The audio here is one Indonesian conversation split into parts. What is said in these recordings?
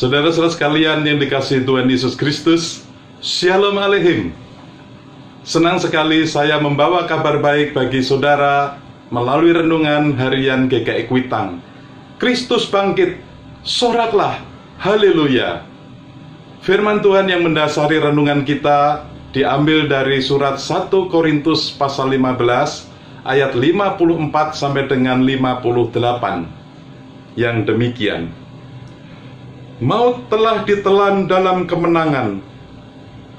Saudara-saudara sekalian yang dikasihi Tuhan Yesus Kristus, Shalom Aleichem. Senang sekali saya membawa kabar baik bagi saudara melalui renungan harian GKI Kuitang. Kristus bangkit, soraklah, haleluya. Firman Tuhan yang mendasari renungan kita diambil dari surat 1 Korintus pasal 15 ayat 54 sampai dengan 58. Yang demikian: Maut telah ditelan dalam kemenangan.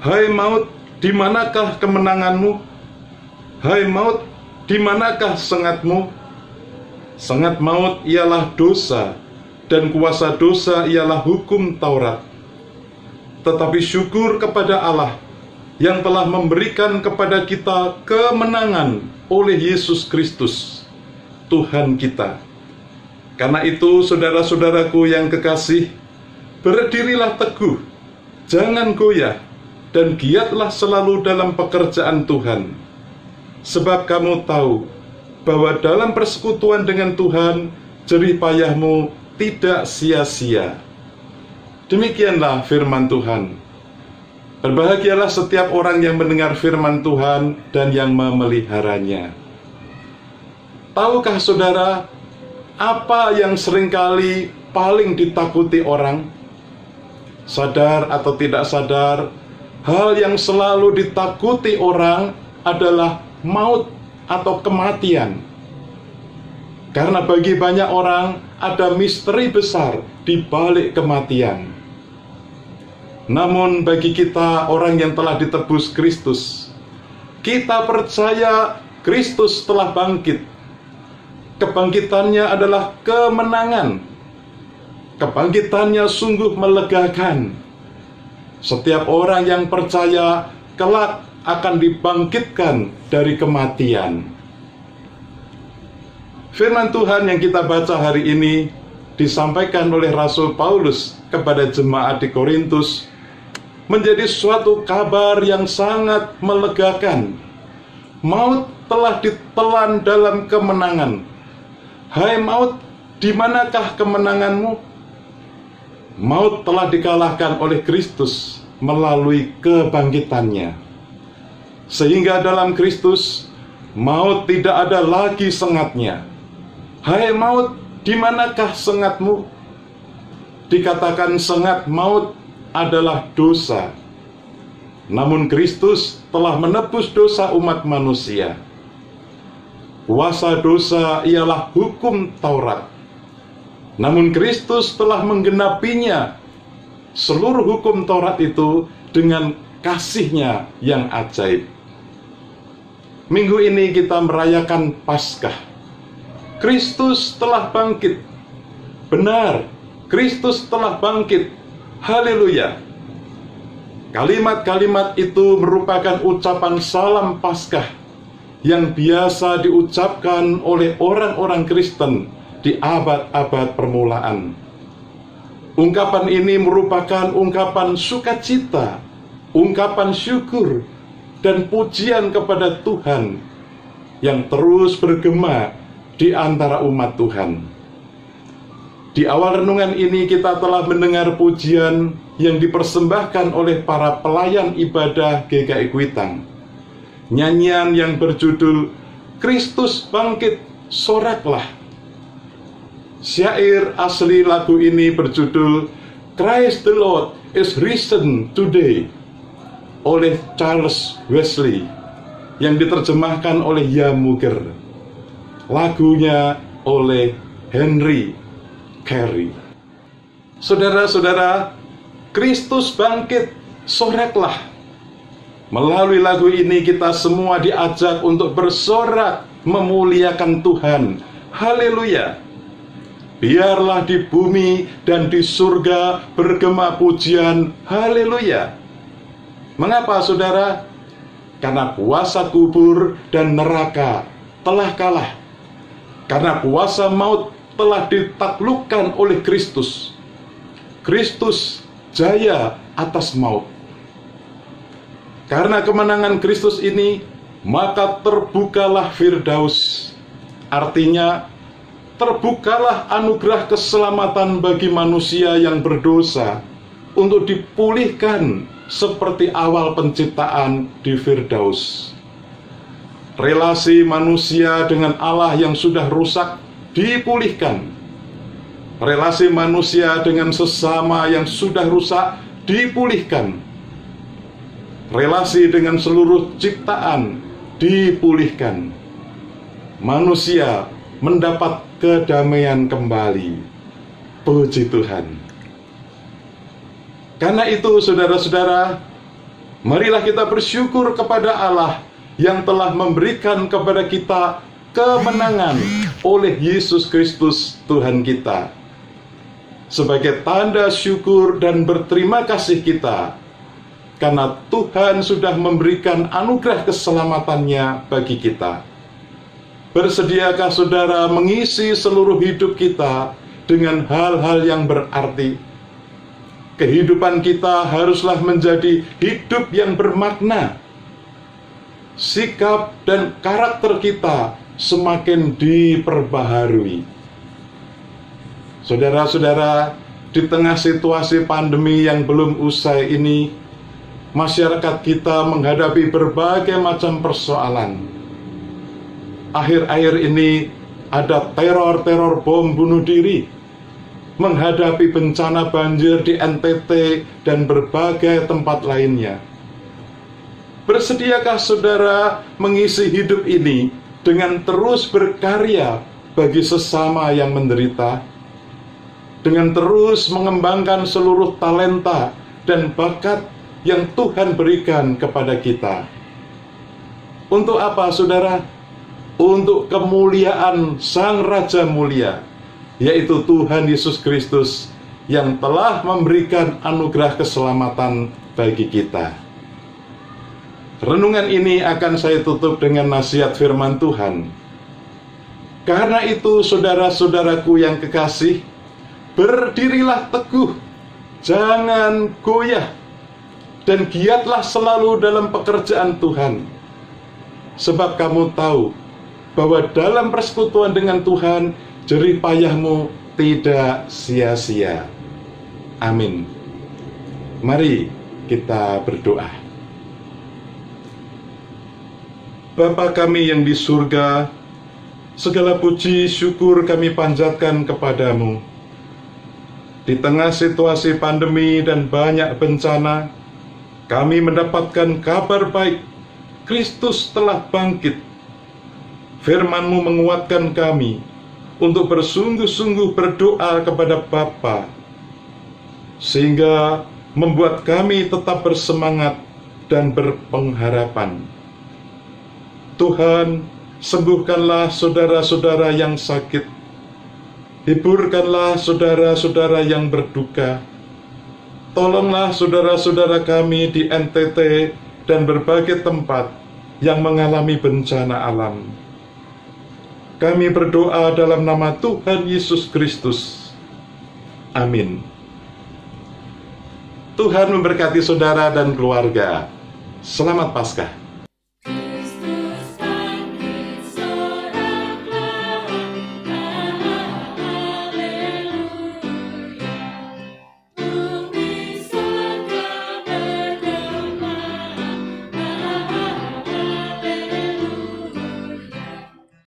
Hai maut, di manakah kemenanganmu? Hai maut, di manakah sengatmu? Sengat maut ialah dosa, dan kuasa dosa ialah hukum Taurat. Tetapi syukur kepada Allah yang telah memberikan kepada kita kemenangan oleh Yesus Kristus, Tuhan kita. Karena itu, saudara-saudaraku yang kekasih, berdirilah teguh, jangan goyah, dan giatlah selalu dalam pekerjaan Tuhan. Sebab kamu tahu bahwa dalam persekutuan dengan Tuhan, jerih payahmu tidak sia-sia. Demikianlah firman Tuhan. Berbahagialah setiap orang yang mendengar firman Tuhan dan yang memeliharanya. Tahukah saudara, apa yang seringkali paling ditakuti orang? Sadar atau tidak sadar, hal yang selalu ditakuti orang adalah maut atau kematian. Karena bagi banyak orang ada misteri besar di balik kematian. Namun bagi kita, orang yang telah ditebus Kristus, kita percaya Kristus telah bangkit. Kebangkitannya adalah kemenangan. Kebangkitannya sungguh melegakan. Setiap orang yang percaya kelak akan dibangkitkan dari kematian. Firman Tuhan yang kita baca hari ini disampaikan oleh Rasul Paulus kepada jemaat di Korintus menjadi suatu kabar yang sangat melegakan. Maut telah ditelan dalam kemenangan. Hai maut, di manakah kemenanganmu? Maut telah dikalahkan oleh Kristus melalui kebangkitannya. Sehingga dalam Kristus, maut tidak ada lagi sengatnya. Hai maut, di manakah sengatmu? Dikatakan sengat maut adalah dosa. Namun Kristus telah menebus dosa umat manusia. Kuasa dosa ialah hukum Taurat. Namun Kristus telah menggenapinya, seluruh hukum Taurat itu, dengan kasih-Nya yang ajaib. Minggu ini kita merayakan Paskah. Kristus telah bangkit. Benar, Kristus telah bangkit. Haleluya. Kalimat-kalimat itu merupakan ucapan salam Paskah yang biasa diucapkan oleh orang-orang Kristen di abad-abad permulaan. Ungkapan ini merupakan ungkapan sukacita, ungkapan syukur, dan pujian kepada Tuhan yang terus bergema di antara umat Tuhan. Di awal renungan ini kita telah mendengar pujian yang dipersembahkan oleh para pelayan ibadah GKI Kuitang. Nyanyian yang berjudul Kristus bangkit, soraklah. Syair asli lagu ini berjudul Christ the Lord is risen today oleh Charles Wesley, yang diterjemahkan oleh Yamuger. Lagunya oleh Henry Carey. Saudara-saudara, Kristus bangkit, soraklah. Melalui lagu ini kita semua diajak untuk bersorak memuliakan Tuhan. Haleluya. Biarlah di bumi dan di surga bergema pujian, haleluya. Mengapa saudara? Karena kuasa kubur dan neraka telah kalah. Karena kuasa maut telah ditaklukkan oleh Kristus. Kristus jaya atas maut. Karena kemenangan Kristus ini, maka terbukalah Firdaus. Artinya terbukalah anugerah keselamatan bagi manusia yang berdosa untuk dipulihkan seperti awal penciptaan di Firdaus. Relasi manusia dengan Allah yang sudah rusak dipulihkan. Relasi manusia dengan sesama yang sudah rusak dipulihkan. Relasi dengan seluruh ciptaan dipulihkan. Manusia mendapat kedamaian kembali. Puji Tuhan. Karena itu, saudara-saudara, marilah kita bersyukur kepada Allah yang telah memberikan kepada kita kemenangan oleh Yesus Kristus Tuhan kita. Sebagai tanda syukur dan berterima kasih kita, karena Tuhan sudah memberikan anugerah keselamatannya bagi kita. Bersediakah saudara mengisi seluruh hidup kita dengan hal-hal yang berarti? Kehidupan kita haruslah menjadi hidup yang bermakna. Sikap dan karakter kita semakin diperbaharui. Saudara-saudara, di tengah situasi pandemi yang belum usai ini, masyarakat kita menghadapi berbagai macam persoalan. Akhir-akhir ini ada teror bom bunuh diri, menghadapi bencana banjir di NTT dan berbagai tempat lainnya. Bersediakah saudara mengisi hidup ini dengan terus berkarya bagi sesama yang menderita, dengan terus mengembangkan seluruh talenta dan bakat yang Tuhan berikan kepada kita? Untuk apa, saudara? Untuk kemuliaan Sang Raja Mulia, yaitu Tuhan Yesus Kristus yang telah memberikan anugerah keselamatan bagi kita. Renungan ini akan saya tutup dengan nasihat firman Tuhan. Karena itu, saudara-saudaraku yang kekasih, berdirilah teguh, jangan goyah, dan giatlah selalu dalam pekerjaan Tuhan. Sebab kamu tahu bahwa dalam persekutuan dengan Tuhan, jerih payahmu tidak sia-sia. Amin. Mari kita berdoa. Bapa kami yang di surga, segala puji syukur kami panjatkan kepadamu. Di tengah situasi pandemi dan banyak bencana, kami mendapatkan kabar baik, Kristus telah bangkit. Firman-Mu menguatkan kami untuk bersungguh-sungguh berdoa kepada Bapa, sehingga membuat kami tetap bersemangat dan berpengharapan. Tuhan, sembuhkanlah saudara-saudara yang sakit, hiburkanlah saudara-saudara yang berduka, tolonglah saudara-saudara kami di NTT dan berbagai tempat yang mengalami bencana alam. Kami berdoa dalam nama Tuhan Yesus Kristus. Amin. Tuhan memberkati saudara dan keluarga. Selamat Paskah.